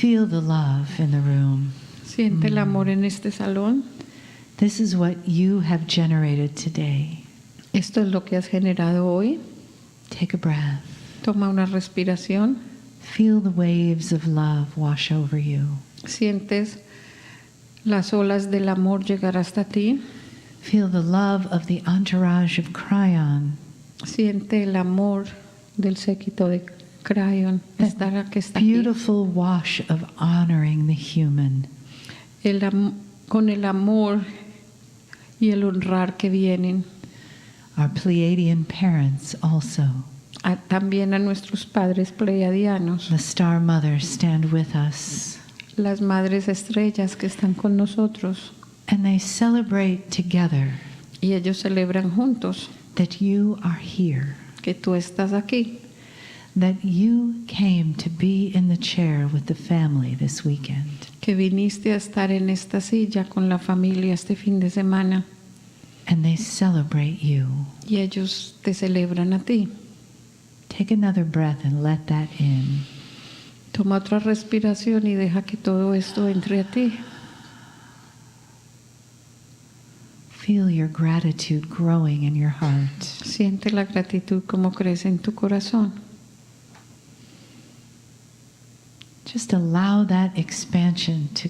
Feel the love in the room. Siente el amor en este salón. This is what you have generated today. Esto es lo que has generado hoy. Take a breath. Toma una respiración. Feel the waves of love wash over you. Sientes las olas del amor llegar hasta ti. Feel the love of the entourage of Kryon. Siente el amor del séquito de Kryon. Que está Beautiful wash of honoring the human. Con el amor y el honrar que vienen. Our Pleiadian parents also. También a nuestros padres pleiadianos. The star mothers stand with us. Las madres estrellas que están con nosotros. And they celebrate together. Y ellos celebran juntos. That you are here. Que tú estás aquí. That you came to be in the chair with the family this weekend. Que viniste a estar en esta silla con la familia este fin de semana. And they celebrate you. Y ellos te celebran a ti. Take another breath and let that in. Toma otra respiración y deja que todo esto entre a ti. Feel your gratitude growing in your heart. Siente la gratitud como crece en tu corazón. Just allow that expansion to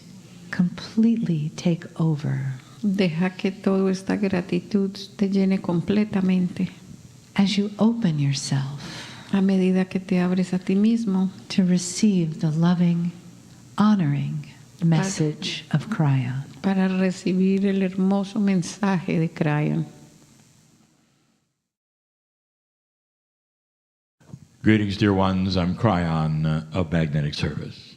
completely take over. Deja que toda esta gratitud te llene completamente. As you open yourself a medida que te abres a ti mismo to receive the loving, honoring message of Kryon. Para recibir el hermoso mensaje de Kryon. Greetings, dear ones. I'm Kryon of Magnetic Service.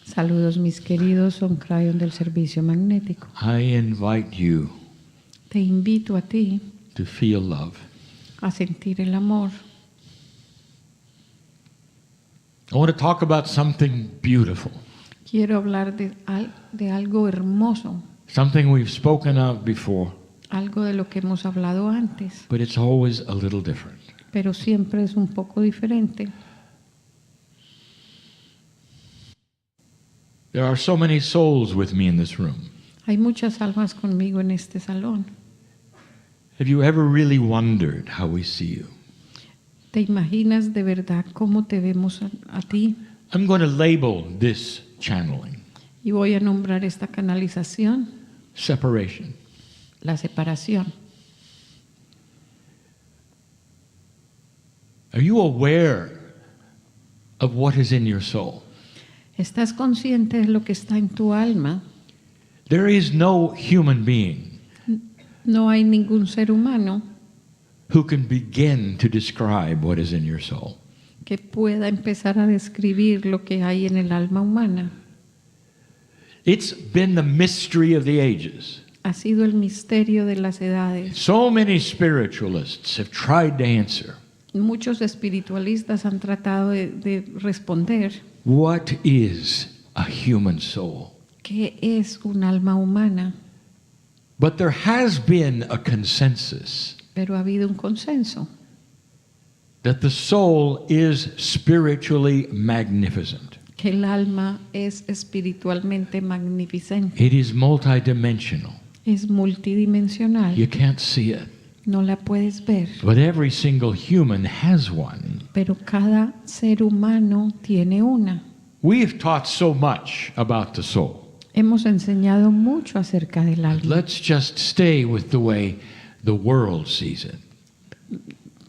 Saludos, mis queridos. Son Kryon del servicio magnético. I invite you Te invito a ti to feel love. A sentir el amor. I want to talk about something beautiful. Quiero hablar de algo hermoso. Something we've spoken of before. Algo de lo que hemos hablado antes. But it's always a little different. Pero siempre es un poco diferente. There are so many souls with me in this room. Hay muchas almas conmigo en este salón. Have you ever really wondered how we see you? ¿Te imaginas de verdad cómo te vemos a ti? I'm going to label this channeling. Y voy a nombrar esta canalización. Separation. La separación. Are you aware of what is in your soul? ¿Estás consciente de lo que está en tu alma? There is no human being No hay ningún ser humano who can begin to describe what is in your soul. que pueda empezar a describir lo que hay en el alma humana. It's been the mystery of the ages. Ha sido el misterio de las edades. So many spiritualists have tried to answer. Muchos espiritualistas han tratado de responder. What is a human soul? ¿Qué es un alma humana? But there has been a consensus Pero ha habido un consenso that the soul is spiritually magnificent. que el alma es espiritualmente magnificente. It is multidimensional. Es multidimensional. You can't see it. No la puedes ver. But every single human has one. Pero cada ser humano tiene una. We've taught so much about the soul. Hemos enseñado mucho acerca del alma. Let's just stay with the way the world sees it.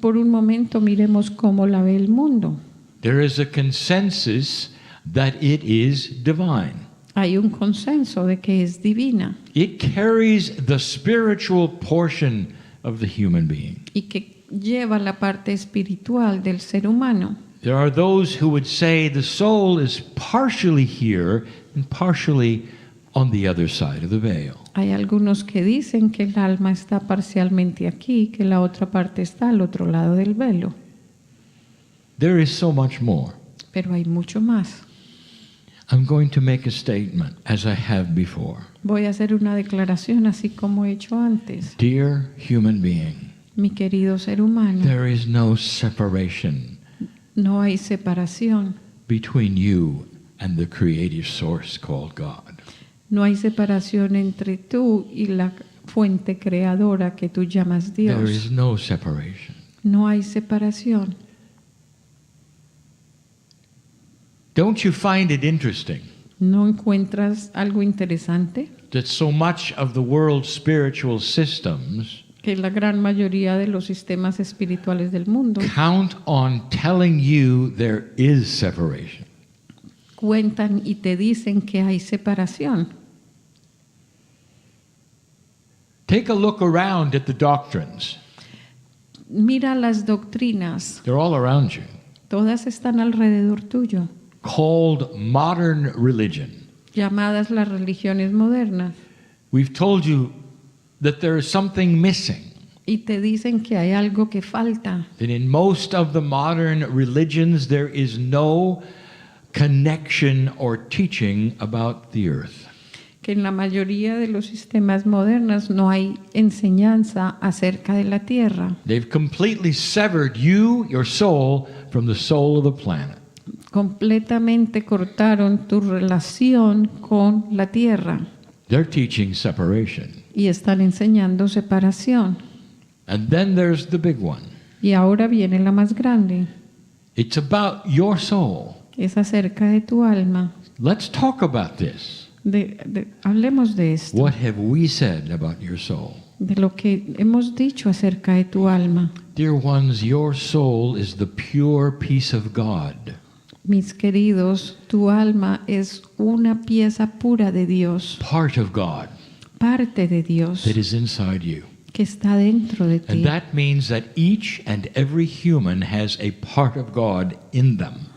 Por un momento miremos cómo la ve el mundo. There is a consensus that it is divine. Hay un consenso de que es divina It carries the spiritual portion of the human being. y que lleva la parte espiritual del ser humano. There are those who would say the soul is partially here and partially on the other side of the veil. Hay algunos que dicen que el alma está parcialmente aquí, que la otra parte está al otro lado del velo. There is so much more. Pero hay mucho más. I'm going to make a statement as I have before. Voy a hacer una declaración así como he hecho antes. Dear human being, Mi querido ser humano, there is no separation no hay separación between you and the creative source called God. No hay separación entre tú y la fuente creadora que tú llamas There Dios. is no separation. No hay separación. Don't you find it interesting ¿No encuentras algo interesante? that so much of the world's spiritual systems Que la gran mayoría de los sistemas espirituales del mundo count on telling you there is separation? cuentan y te dicen que hay separación. Take a look around at the doctrines. Mira las doctrinas, They're all around you. todas están alrededor tuyo, Called modern religion. llamadas las religiones modernas, We've told you that there is something missing. y te dicen que hay algo que falta, That in most of the modern religions there is no connection or teaching about the earth. que en la mayoría de los sistemas modernos no hay enseñanza acerca de la tierra. They've completely severed you, your soul, from the soul of the planet. Completamente cortaron tu relación con la tierra They're teaching separation. y están enseñando separación. And then there's the big one. Y ahora viene la más grande, It's about your soul. es acerca de tu alma. Let's talk about this. Hablemos de esto, What have we said about your soul? de lo que hemos dicho acerca de tu alma. Dear ones, your soul is the pure peace of God. Mis queridos, tu alma es una pieza pura de Dios, Part of God parte de Dios that is inside you. que está dentro de ti. And that means that each and every human has a part of God in them.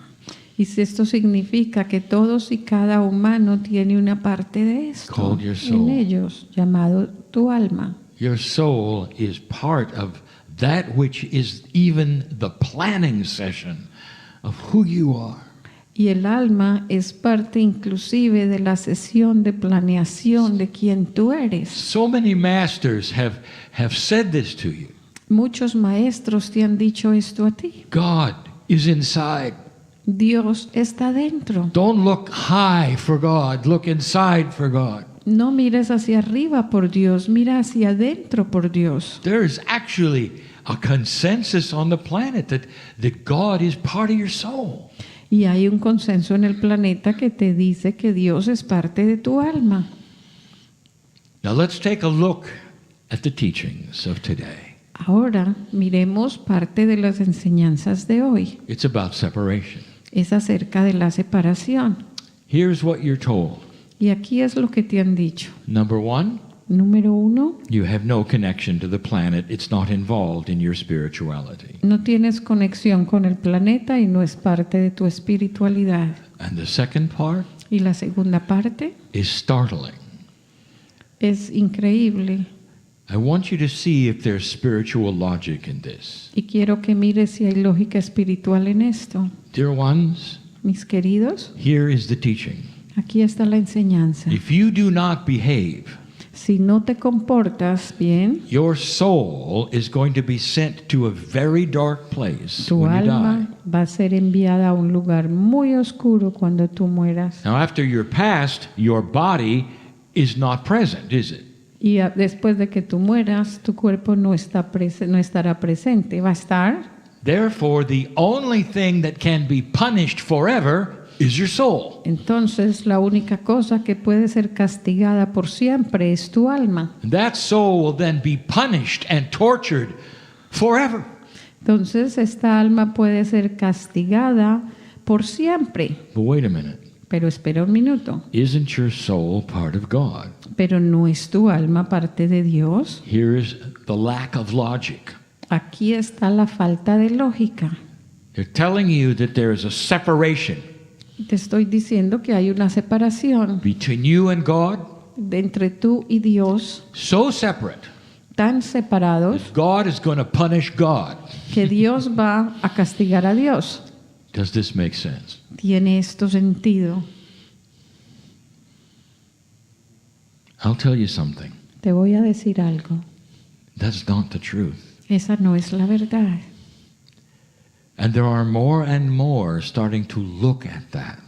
Y si esto significa que todos y cada humano tiene una parte de esto Called your soul. en ellos, llamado tu alma. Your soul is part of that which is even the planning session of who you are. Y el alma es parte inclusive de la sesión de planeación de quién tú eres. So many masters have said this to you. Muchos maestros te han dicho esto a ti. God is inside. Dios está dentro. Don't look high for God, look inside for God. No mires hacia arriba por Dios, mira hacia adentro por Dios. There is actually a consensus on the planet that God is part of your soul. Y hay un consenso en el planeta que te dice que Dios es parte de tu alma. Now let's take a look at the teachings of today. Ahora miremos parte de las enseñanzas de hoy. It's about separation. Es acerca de la separación. Here's what you're told. Y aquí es lo que te han dicho. Number one, Número 1, you have no connection to the planet. It's not involved in your spirituality. no tienes conexión con el planeta y no es parte de tu espiritualidad. And the second part Y la segunda parte is startling. es increíble. I want you to see if there's spiritual logic in this. Y quiero que mires si hay lógica espiritual en esto. Dear ones, Mis queridos, here is the teaching. aquí está la enseñanza. If you do not behave, Si no te comportas bien, your soul is going to be sent to a very dark place tu when you die. alma va a ser enviada a un lugar muy oscuro cuando tú mueras. Now, after you're passed, your body is not present, is it? Y después de que tú mueras, tu cuerpo no estará presente, va a estar. Therefore, the only thing that can be punished forever is your soul. Entonces, la única cosa que puede ser castigada por siempre es tu alma. And that soul will then be punished and tortured forever. Entonces, esta alma puede ser castigada por siempre. But wait a minute. Pero espera un minuto. Isn't your soul part of God? Pero ¿no es tu alma parte de Dios? Here is the lack of logic. Aquí está la falta de lógica. They're telling you that there is a separation Te estoy diciendo que hay una separación between you and God, entre tú y Dios, so separate tan separados that God is going to punish God. que Dios va a castigar a Dios. Does this make sense? ¿Tiene esto sentido? I'll tell you something. Te voy a decir algo. That's not the truth. Esa no es la verdad. And there are more and more starting to look at that.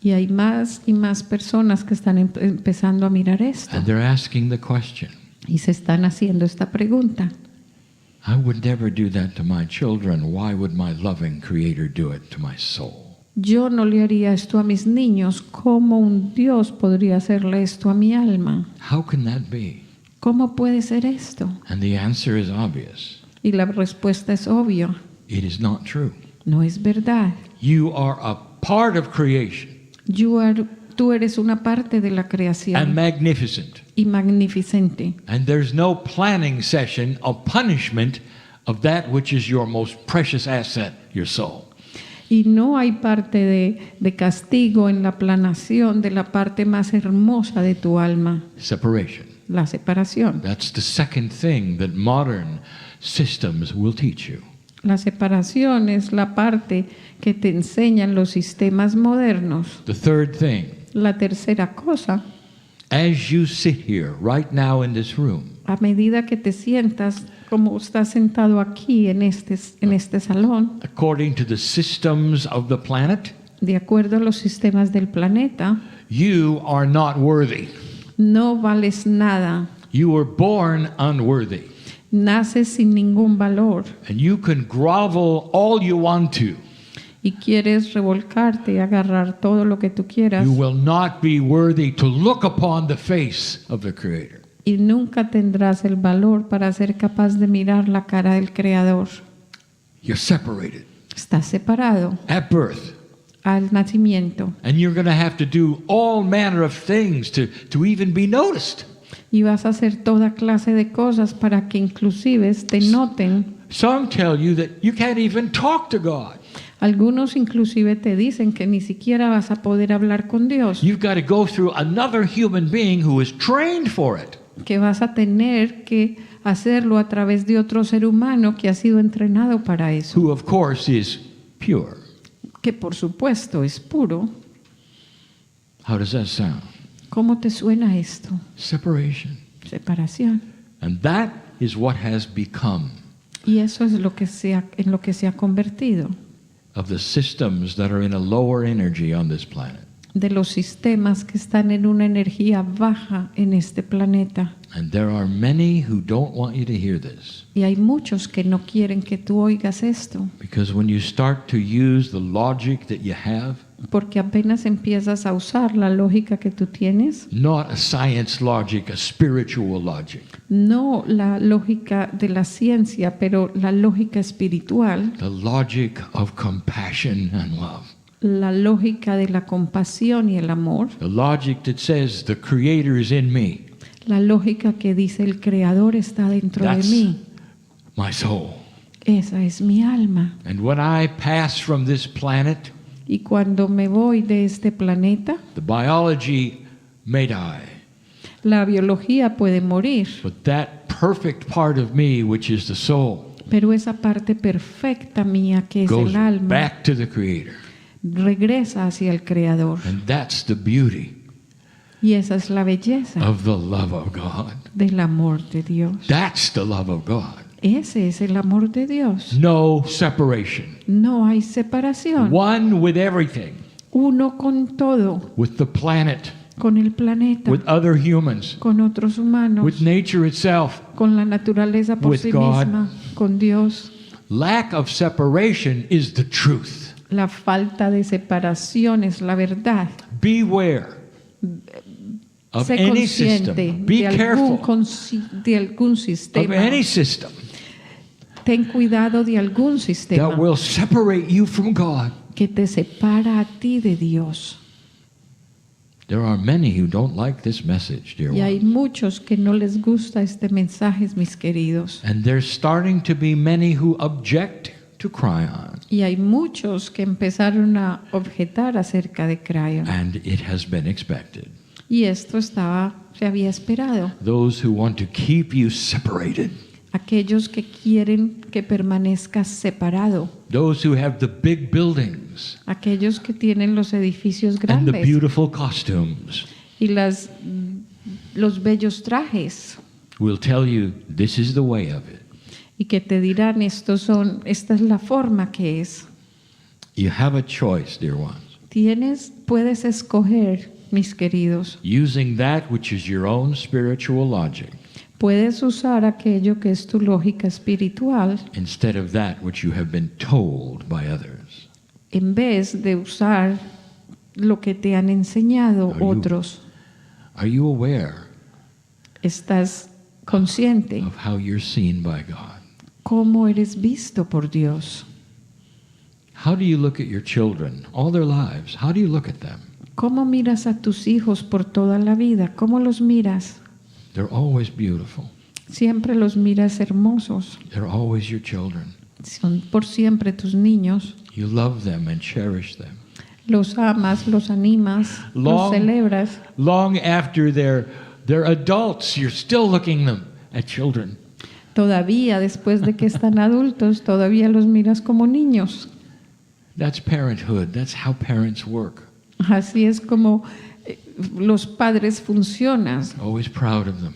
Y hay más y más personas que están empezando a mirar esto And they're asking the question, y se están haciendo esta pregunta. I would never do that to my children. Why would my loving Creator do it to my soul? Yo no le haría esto a mis niños. ¿Cómo un Dios podría hacerle esto a mi alma? How can that be? ¿Cómo puede ser esto? And the answer is obvious. Y la respuesta es obvia. It is not true. No es verdad. You are a part of creation Tú eres una parte de la and creación magnificent. y magnificente. And there's no planning session of punishment of that which is your most precious asset, your soul. Y no hay parte de castigo en la planación de la parte más hermosa de tu alma, Separation. la separación. That's the second thing that modern systems will teach you. La separación es la parte que te enseñan los sistemas modernos. The third thing, La tercera cosa, as you sit here right now in this room, a medida que te sientas como estás sentado aquí en este salón, according to the systems of the planet, de acuerdo a los sistemas del planeta, you are not worthy. no vales nada, You were born unworthy. naces sin ningún valor And you can grovel all you want to. y quieres revolcarte y agarrar todo lo que tú quieras You will not be worthy to look upon the face of the Creator. y nunca tendrás el valor para ser capaz de mirar la cara del Creador. You're separated Estás separado at birth. al nacimiento And you're going to have to do all manner of things to even be noticed. y vas a hacer toda clase de cosas para que inclusive te noten. Some tell you that you can't even talk to God. Algunos inclusive te dicen que ni siquiera vas a poder hablar con Dios, You've got to go through another human being who is trained for it. que vas a tener que hacerlo a través de otro ser humano que ha sido entrenado para eso, Who, of course, is pure. que por supuesto es puro. How does that sound? ¿Cómo te suena esto? Separation. Separación. And that is what has become Y eso es en lo que se ha convertido of the systems that are in a lower energy on this planet. de los sistemas que están en una energía baja en este planeta. And there are many who don't want you to hear this. Y hay muchos que no quieren que tú oigas esto, Because when you start to use the logic that you have, porque apenas empiezas a usar la lógica que tú tienes, not a science logic, a spiritual logic, no la lógica de la ciencia, pero la lógica espiritual, the logic of compassion and love, la lógica de la compasión y el amor, the logic that says the Creator is in me, la lógica que dice el Creador está dentro de That's- mí. my soul. Esa es mi alma. And when I pass from this planet, Y cuando me voy de este planeta, the biology may die, la biología puede morir, but that perfect part of me, which is the soul, pero esa parte perfecta mía que es goes el alma back to the Creator. regresa hacia el Creador. And that's the beauty Y esa es la belleza of the love of God. del amor de Dios. That's the love of God. Ese es el amor de Dios. No separation. No hay separación. One with everything, Uno con todo, with the planet, con el planeta, with other humans, con otros humanos, with nature itself. con la naturaleza por with sí God. misma, con Dios. Lack of separation is the truth. La falta de separación es la verdad. Beware of Sé any consciente system. Be careful de algún of sistema. any system Ten cuidado de algún sistema that will separate you from God. que te separa a ti de Dios. There are many who don't like this message, dear Y hay ones. muchos que no les gusta este mensaje, mis queridos. And there's starting to be many who object to Kryon. Y hay muchos que empezaron a objetar acerca de Kryon. And it has been expected. Y esto se había esperado. Those who want to keep you separated. Aquellos que quieren que permanezcas separado. Those who have the big buildings Aquellos que tienen los edificios and the grandes beautiful costumes y los bellos trajes. will tell you this is the way of it. Y que te dirán, esta es la forma que es. You have a choice, dear ones. Puedes escoger, mis queridos. using that which is your own spiritual logic Puedes usar aquello que es tu lógica espiritual instead of that which you have been told by others. en vez de usar lo que te han enseñado Are you- otros. Are you aware Estás consciente of how you're seen by God? cómo eres visto por Dios. How do you look at your children all their lives? How do you look at them? ¿Cómo miras a tus hijos por toda la vida? ¿Cómo los miras? They're always beautiful. Siempre los miras hermosos. They're always your children. Son por siempre tus niños. You love them and cherish them. Los amas, los animas, los Long- celebras. Long after they're adults, you're still looking them at children. Todavía, después de que están adultos, todavía los miras como niños. That's parenthood. That's how parents work. Así es como los padres funcionan, Always proud of them.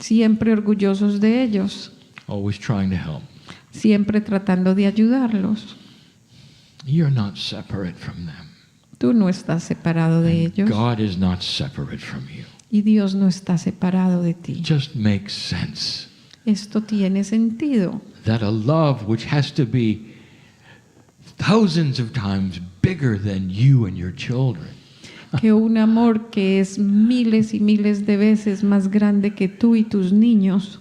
siempre orgullosos de ellos, Always trying to help. siempre tratando de ayudarlos. You're not separate from them. Tú no estás separado de ellos God is not separate from you. y Dios no está separado de ti. It just makes sense Esto tiene sentido, that a love which has to be thousands of times bigger than you and your children que un amor que es miles y miles de veces más grande que tú y tus niños,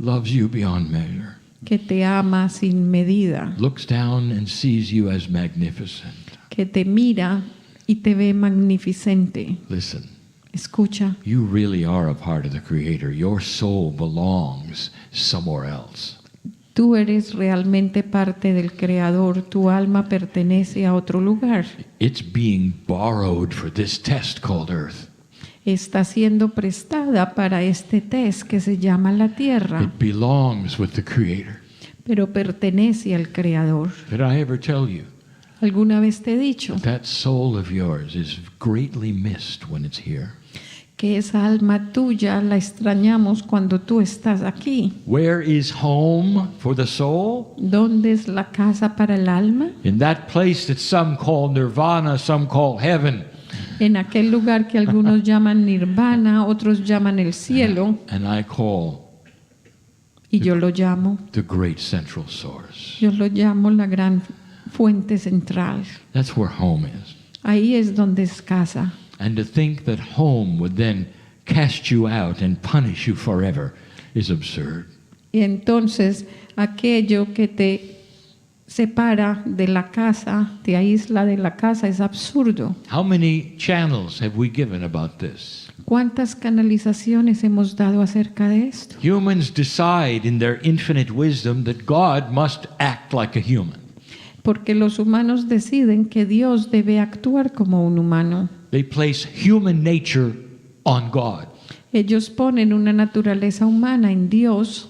loves you beyond measure, que te ama sin medida, looks down and sees you as magnificent. que te mira y te ve magnificente. Listen, Escucha, you really are a part of the Creator. Your soul belongs somewhere else. tú eres realmente parte del Creador, tu alma pertenece a otro lugar. It's being borrowed for this test called Earth. Está siendo prestada para este test que se llama la tierra, It belongs with the Creator. pero pertenece al Creador. Did I ever tell you ¿Alguna vez te he dicho that soul of yours is greatly missed when it's here? que esa alma tuya la extrañamos cuando tú estás aquí? Where is home for the soul? ¿Dónde es la casa para el alma? In that place that some call nirvana, some call heaven. En aquel lugar que algunos llaman nirvana, otros llaman el cielo, And I call y yo lo llamo la gran fuente central. That's where home is. Ahí es donde es casa. And to think that home would then cast you out and punish you forever is absurd. Y entonces aquello que te separa de la casa, te aísla de la casa, es absurdo. How many channels have we given about this? ¿Cuántas canalizaciones hemos dado acerca de esto? Humans decide in their infinite wisdom that God must act like a human. Porque los humanos deciden que Dios debe actuar como un humano. They place human nature on God. Ellos ponen una naturaleza humana en Dios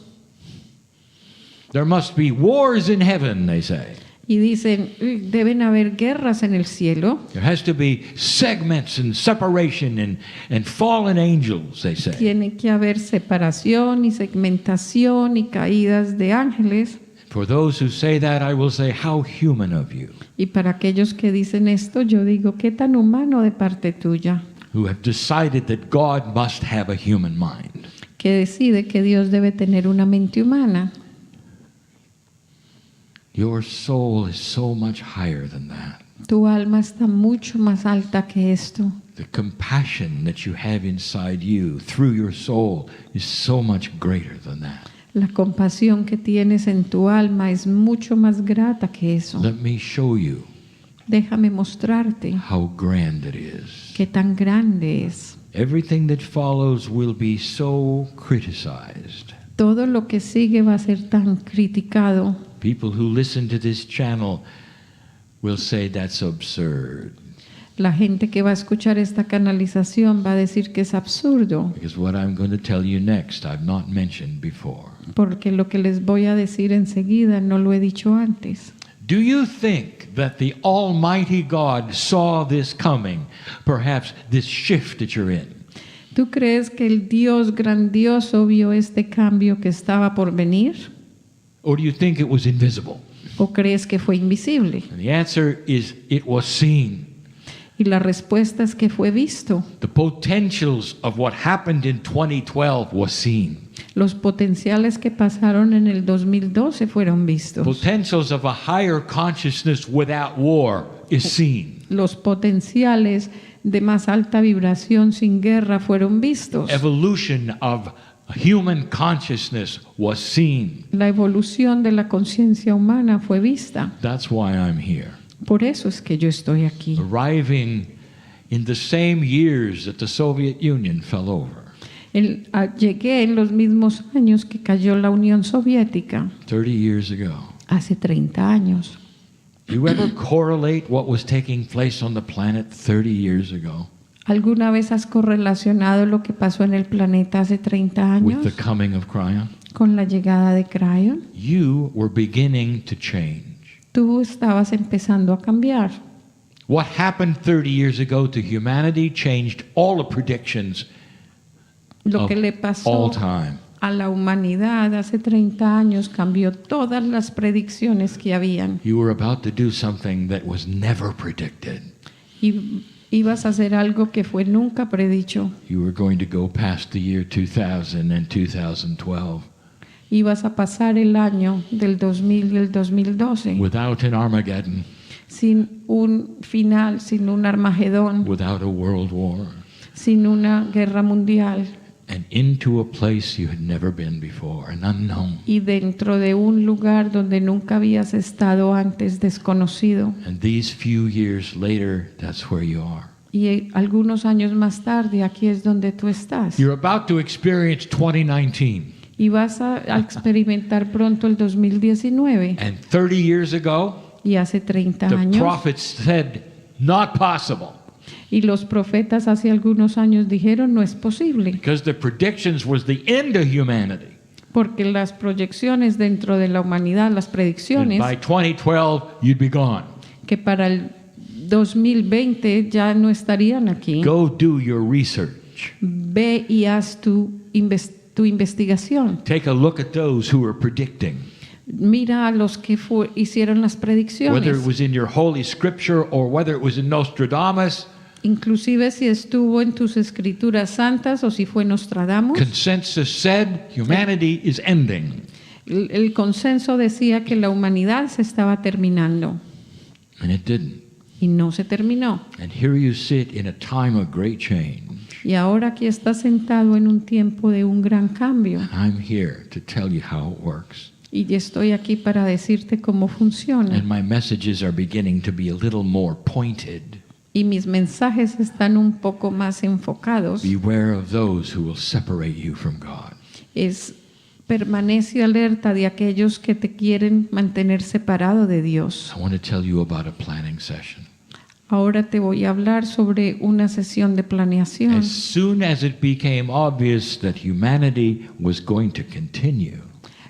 There must be wars in heaven, they say. y dicen, deben haber guerras en el cielo, There has to be segments and separation and fallen angels, they say. tiene que haber separación y segmentación y caídas de ángeles. For those who say that, I will say, how human of you, Y para aquellos que dicen esto, yo digo, qué tan humano de parte tuya, who have decided that God must have a human mind. que decide que Dios debe tener una mente humana. Your soul is so much higher than that. Tu alma está mucho más alta que esto. The compassion that you have inside you through your soul is so much greater than that. La compasión que tienes en tu alma es mucho más grata que eso. Let me show you Déjame mostrarte how grand it is. qué tan grande es. Everything that follows will be so criticized. Todo lo que sigue va a ser tan criticado. People who listen to this channel will say that's absurd. La gente que va a escuchar esta canalización va a decir que es absurdo, Because what I'm going to tell you next, I've not mentioned before. porque lo que les voy a decir enseguida no lo he dicho antes. Do you think that the Almighty God saw this coming? Perhaps this shift that you're in? ¿Tú crees que el Dios grandioso vio este cambio que estaba por venir? Or do you think it was invisible? ¿O crees que fue invisible? And the answer is it was seen. Y la respuesta es que fue visto. The potentials of what happened in 2012 was seen. Los potenciales que pasaron en el 2012 fueron vistos. Potentials of a higher consciousness without war is seen. Los potenciales de más alta vibración sin guerra fueron vistos. Evolution of human consciousness was seen. La evolución de la conciencia humana fue vista. That's why I'm here. Por eso es que yo estoy aquí. Arriving in the same years that the Soviet Union fell over. Llegué en los mismos años que cayó la Unión Soviética, 30 years ago. hace 30 años. Do you ever correlate what was taking place on the planet 30 years ago ¿Alguna vez has correlacionado lo que pasó en el planeta hace 30 with años the coming of Kryon? con la llegada de Kryon? You were beginning to change. Tú estabas empezando a cambiar. What happened 30 years ago to humanity changed all the predictions Lo of que le all pasó time. a la humanidad hace 30 años cambió todas las predicciones que habían. You were about to do something that was never predicted. Y ibas a hacer algo que fue nunca predicho. You were going to go past the year 2000 and 2012 Ibas a pasar el año del 2000 y el 2012 without an Armageddon, sin un final, sin un Armagedón, without a world war, sin una guerra mundial and into a place you had never been before, an unknown. y dentro de un lugar donde nunca habías estado antes, desconocido. And these few years later, that's where you are. Y algunos años más tarde, aquí es donde tú estás. You're about to experience 2019. Y vas a experimentar pronto el 2019. And 30 years ago, Y hace 30 the años. prophets said, not possible. Y los profetas hace algunos años dijeron no es posible. Because the predictions was the end of humanity. Porque las proyecciones dentro de la humanidad, las And predicciones, by 2012, you'd be gone. que para el 2020 ya no estarían aquí. Go do your research. Ve y haz tu investigación. Take a look at those who are predicting. Mira a los que hicieron las Whether it predicciones. was in your holy scripture or whether it was in Nostradamus, Inclusive si estuvo en tus escrituras santas o si fue Nostradamus. consensus said humanity is ending. El consenso decía que la humanidad se estaba terminando And it didn't. y no se terminó. And here you sit in a time of great change. Y ahora aquí estás sentado en un tiempo de un gran cambio. And I'm here to tell you how it works. Y estoy aquí para decirte cómo funciona. And my messages are beginning to be a little more pointed. Y mis mensajes están un poco más enfocados. Beware of those who will separate you from God. Permanece alerta de aquellos que te quieren mantener separado de Dios. I want to tell you about a planning session. Ahora te voy a hablar sobre una sesión de planeación. As soon as it became obvious that humanity was going to continue,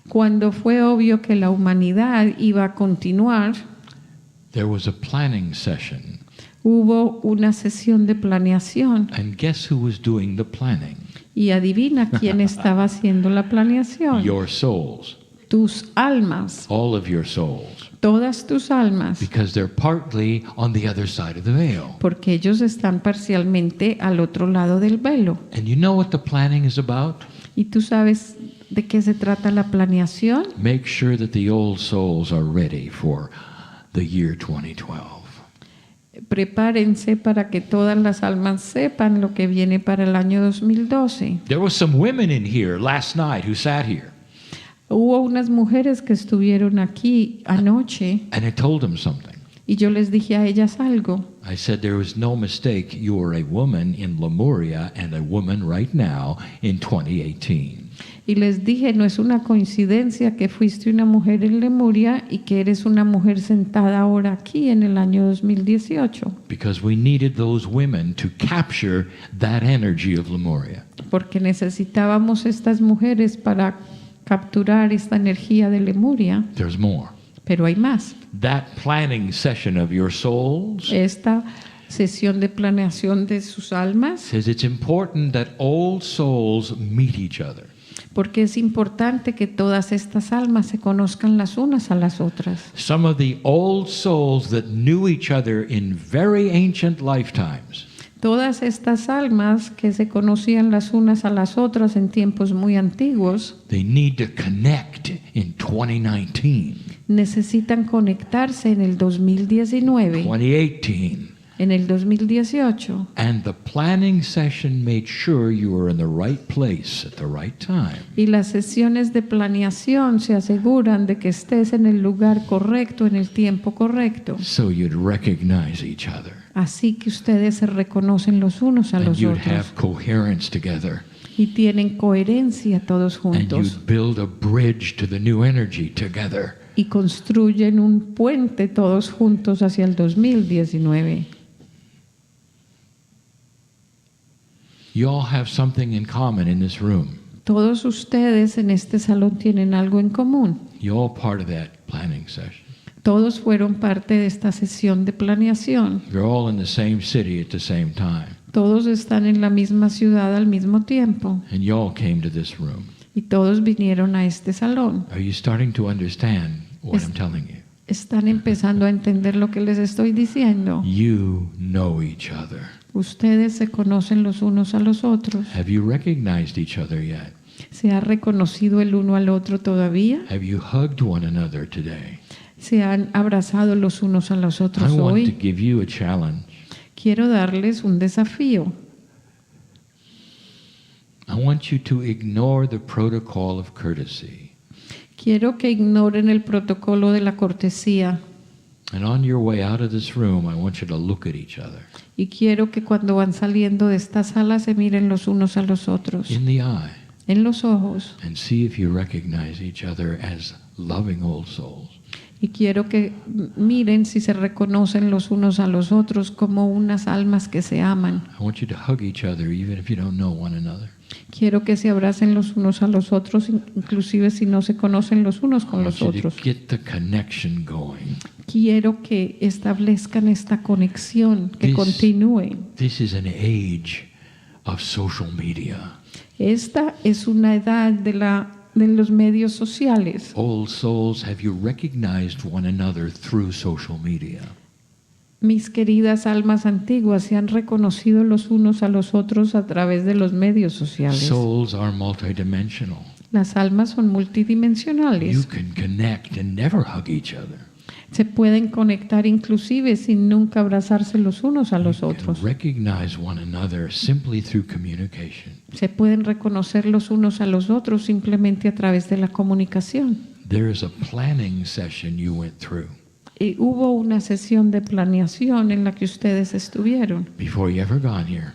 Cuando fue obvio que la humanidad iba a continuar, there was a planning session. hubo una sesión de planeación. And guess who was doing the planning? Y adivina quién estaba haciendo la planeación. Your souls. Tus almas, All of your souls. todas tus almas, Because they're partly on the other side of the veil. porque ellos están parcialmente al otro lado del velo. And you know what the planning is about? ¿Y tú sabes de qué se trata la planeación? Make sure that the old souls are ready for the year 2012. Prepárense para que todas las almas sepan lo que viene para el año 2012. There were some women in here last night who sat here. Hubo unas mujeres que estuvieron aquí anoche And I told them something. y yo les dije a ellas algo. I said, there was no mistake. You are a woman in Lemuria and a woman right now in 2018. Y les dije, no es una coincidencia que fuiste una mujer en Lemuria y que eres una mujer sentada ahora aquí en el año 2018. Because we needed those women to capture that energy of Lemuria. Porque necesitábamos estas mujeres para capturar esta energía de Lemuria. There's more. Pero hay más. That planning session of your souls Esta sesión de planeación de sus almas, says it's important that old souls meet each other. porque es importante que todas estas almas se conozcan las unas a las otras. Some of the old souls that knew each other in very ancient lifetimes Todas estas almas que se conocían las unas a las otras en tiempos muy antiguos they need to connect in 2019, necesitan conectarse en el 2019, 2018. en el 2018. And the planning session made sure you were in the right place at the right time. Y las sesiones de planeación se aseguran de que estés en el lugar correcto, en el tiempo correcto. So you'd recognize each other. Así que ustedes se reconocen los unos a And los you'd otros have coherence together. y tienen coherencia todos And juntos you'd build a bridge to the new energy together. y construyen un puente todos juntos hacia el 2019. You all have something in common in this room. Todos ustedes en este salón tienen algo en común. You're all part of that planning session. Todos fueron parte de esta sesión de planeación. You're all in the same city at the same time. Todos están en la misma ciudad al mismo tiempo And you all came to this room. y todos vinieron a este salón. Are you starting to understand what Yes. I'm telling you? Están empezando a entender lo que les estoy diciendo. You know each other. Ustedes se conocen los unos a los otros. Have you recognized each other yet? ¿Se ha reconocido el uno al otro todavía? Have you hugged one another today? ¿Se han abrazado los unos a los I otros want to hoy? give you a challenge. Quiero darles un desafío. I want you to ignore the protocol of courtesy. Quiero que ignoren el protocolo de la cortesía And on your way out of this room, I want you to look at each other y quiero que cuando van saliendo de esta sala se miren los unos a los otros in the eye en los ojos and see if you recognize each other as loving old souls. y quiero que miren si se reconocen los unos a los otros como unas almas que se aman. I want you to hug each other even if you don't know one another. Quiero que se abracen los unos a los otros, inclusive si no se conocen los unos I con want los you to otros. get the connection going. Quiero que establezcan esta conexión, que This- continúen. This is an age of social media. Esta es una edad de los medios sociales. Old souls, have you recognized one another through social media? Mis queridas almas antiguas se han reconocido los unos a los otros a través de los medios sociales. Souls are multidimensional. Las almas son You multidimensionales. can connect and never hug each other. Se pueden conectar inclusive sin nunca abrazarse los unos a los You can otros. recognize one another simply through communication. Se pueden reconocer los unos a los otros simplemente a través de la comunicación. There is a planning session you went through Y hubo una sesión de planeación en la que ustedes estuvieron before you ever got here.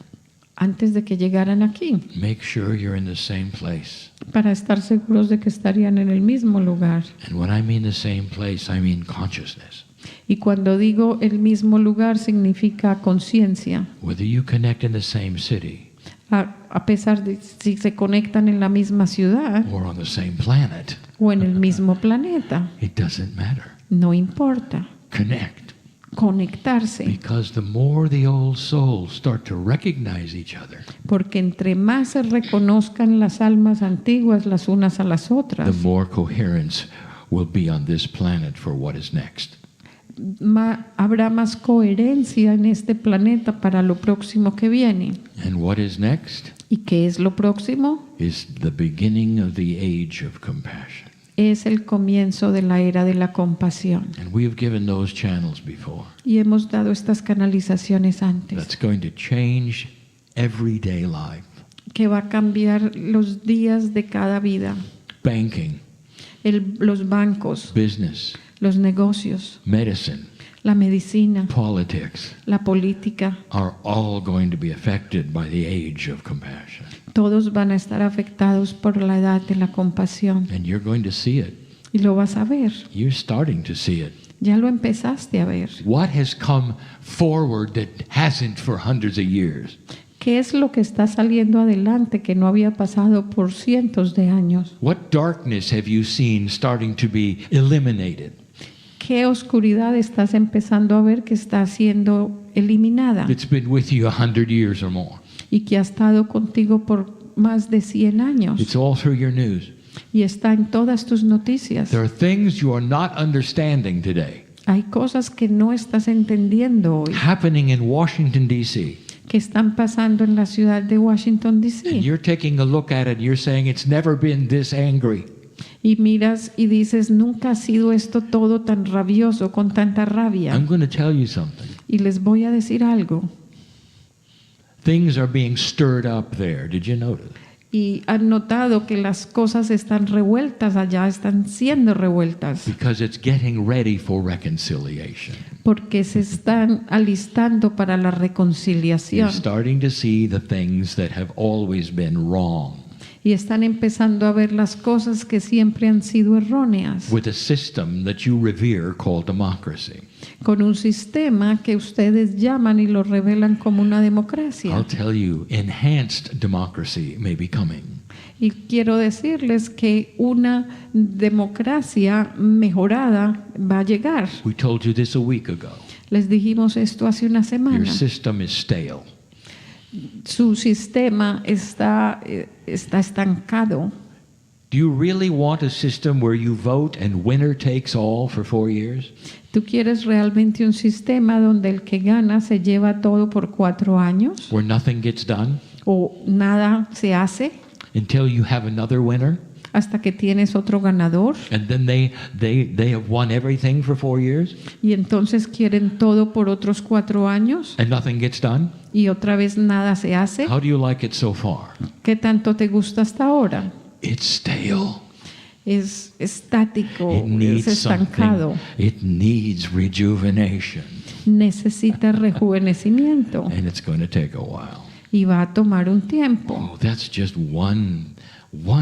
antes de que llegaran aquí, Make sure you're in the same place. para estar seguros de que estarían en el mismo lugar. And when I mean the same place, I mean consciousness. Y cuando digo el mismo lugar significa conciencia. Whether you connect in the same city A pesar de si se conectan en la misma ciudad or on the same planet, o en el mismo planeta, it doesn't matter. no importa. Connect. Conectarse, Because the more the old souls start to recognize each other, porque entre más se reconozcan las almas antiguas las unas a las the otras, more coherence will be on this planet for what is next. habrá más coherencia en este planeta para lo próximo que viene. And what is next ¿Y qué es lo próximo? is the beginning of the age of compassion. Es el comienzo de la era de la compasión. And we have given those channels before. Y hemos dado estas canalizaciones antes, That's going to change everyday life. que va a cambiar los días de cada vida. Banking, Los bancos, business, los negocios, medicine, la medicina, politics la política, are all going to be affected by the age of compassion. todos van a estar afectados por la edad de la compasión. And you're going to see it. Y lo vas a ver, You're starting to see it. ya lo empezaste a ver. What has come forward that hasn't for hundreds of years? ¿Qué es lo que está saliendo adelante que no había pasado por cientos de años? What darkness have you seen starting to be eliminated? ¿Qué oscuridad estás empezando a ver que está siendo eliminada It's been with you 100 years or more. y que ha estado contigo por más de 100 años It's all through your news. y está en todas tus noticias. There are things you are not understanding today Hay cosas que no estás entendiendo hoy, happening in Washington, D.C. que están pasando en la ciudad de Washington, And D.C. you're taking a look at it and you're saying it's never been this angry. Y miras y dices, nunca ha sido esto todo tan rabioso, con tanta rabia. I'm going to tell you something. Y les voy a decir algo. Things are being stirred up there. Did you notice? Y han notado que las cosas están revueltas allá, están siendo revueltas, Because it's getting ready for reconciliation. porque se están alistando para la You're reconciliación. starting to see the things that have always been wrong Y están empezando a ver las cosas que siempre han sido erróneas, with a system that you revere called democracy. con un sistema que ustedes llaman y lo revelan como una democracia. I'll tell you, enhanced democracy may be coming. Y quiero decirles que una democracia mejorada va a llegar. We told you this a week ago. Les dijimos esto hace una Your semana. system is stale. Su sistema está estancado. Do you really want a system where you vote and winner takes all for 4 years? ¿Tú quieres realmente un sistema donde el que gana se lleva todo por 4 años? Where nothing gets done ¿O nada se hace until you have another winner? hasta que tienes otro ganador? And then they have won everything for 4 years Y entonces quieren todo por otros 4 años and nothing gets done? y otra vez nada se hace. How do you like it so far? ¿Qué tanto te gusta hasta ahora? It's stale. Es estático, It es needs estancado. something. It needs rejuvenation. Necesita rejuvenecimiento And it's going to take a while. y va a tomar un tiempo. Oh, that's just one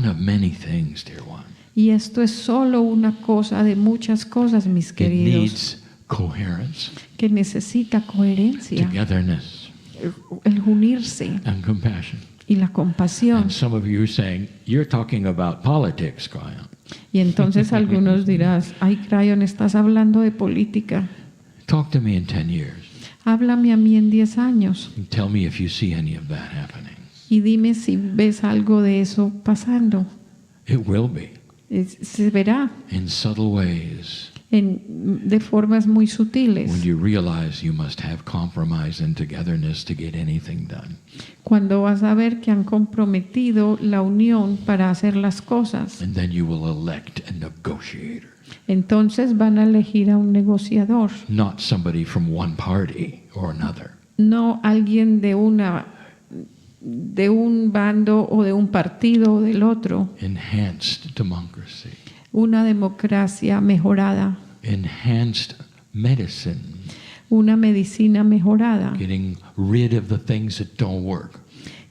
of many things, dear one. Y esto es solo una cosa de muchas cosas, mis It queridos, needs coherence, que necesita coherencia, togetherness, el unirse and compassion. y la compasión. And some of you are saying, you're talking about politics, Kryon. Y entonces algunos dirás, ay, Kryon, estás hablando de política. Talk to me in 10 years. Háblame a mí en 10 años And tell me if you see any of that happening. y dime si ves algo de eso pasando. It will be, Se verá in subtle ways, de formas muy sutiles. when you realize you must have compromise and togetherness to get anything done. Cuando vas a ver que han comprometido la unión para hacer las cosas, And then you will elect a negotiator, entonces van a elegir a un negociador, not somebody from one party or another. no alguien de un bando o de un partido o del otro, Enhanced democracy, una democracia mejorada, enhanced medicine, una medicina mejorada, getting rid of the things that don't work.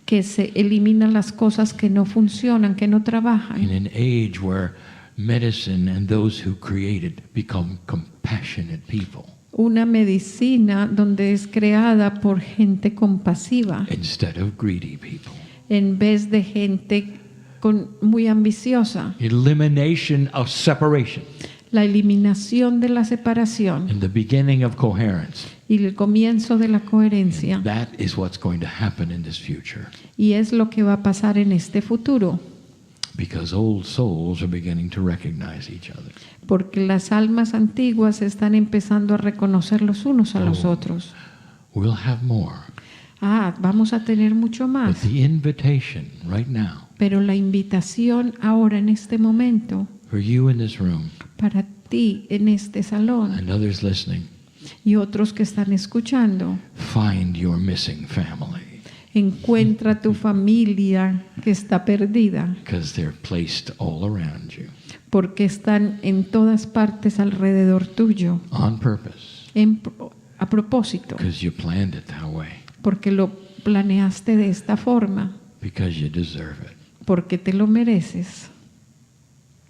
que se eliminan las cosas que no funcionan, que no In trabajan. an age where medicine and those who create it become compassionate people Una medicina donde es creada por gente compasiva instead of greedy people. en vez de gente muy ambiciosa. Elimination of separation La eliminación de la separación and the beginning of coherence. y el comienzo de la coherencia. That is what's going to happen in this future, Y es lo que va a pasar en este futuro, because old souls are beginning to recognize each other. porque las almas antiguas están empezando a reconocer los unos a los otros. We'll have more, Vamos a tener mucho but más, the invitation right now pero la invitación ahora en este momento for you in this room para ti en este salón and others listening, y otros que están escuchando: find your missing family, encuentra tu familia que está perdida, because they're placed all around you porque están en todas partes alrededor tuyo, on purpose, a propósito, because you planned it that way, porque lo planeaste de esta forma, because you deserve it. porque te lo mereces.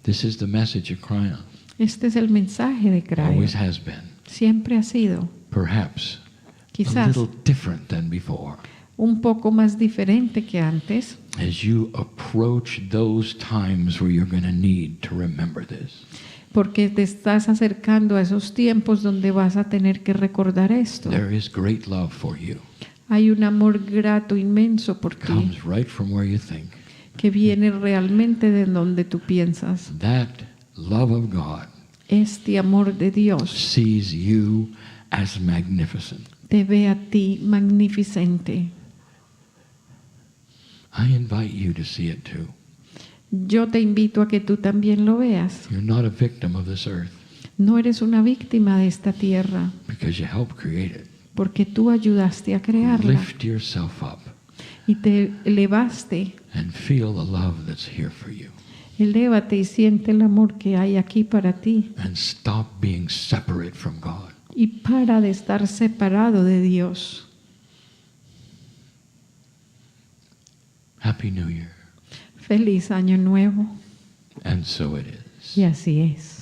This is the message of Kryon. Este es el mensaje de Kryon. Always has been. Siempre ha sido, Perhaps a quizás little different than before. un poco más diferente que antes, As you approach those times where you're going to need to remember this. porque te estás acercando a esos tiempos donde vas a tener que recordar esto. There is great love for you. Hay un amor grato inmenso por ti Comes right from where you think. que viene realmente de donde tú piensas. That love of God Este amor de Dios sees you as magnificent. te ve a ti magnificente. I invite you to see it too. Yo te invito a que tú también lo veas. You're not a victim of this earth No eres una víctima de esta tierra, because you helped create it. porque tú ayudaste a crearla Lift yourself up y te elevaste. and feel the love that's here for you. Elévate y siente el amor que hay aquí para ti. And stop being separate from God. Y para de estar separado de Dios. Happy New Year. Feliz año nuevo. And so it is. Y así es.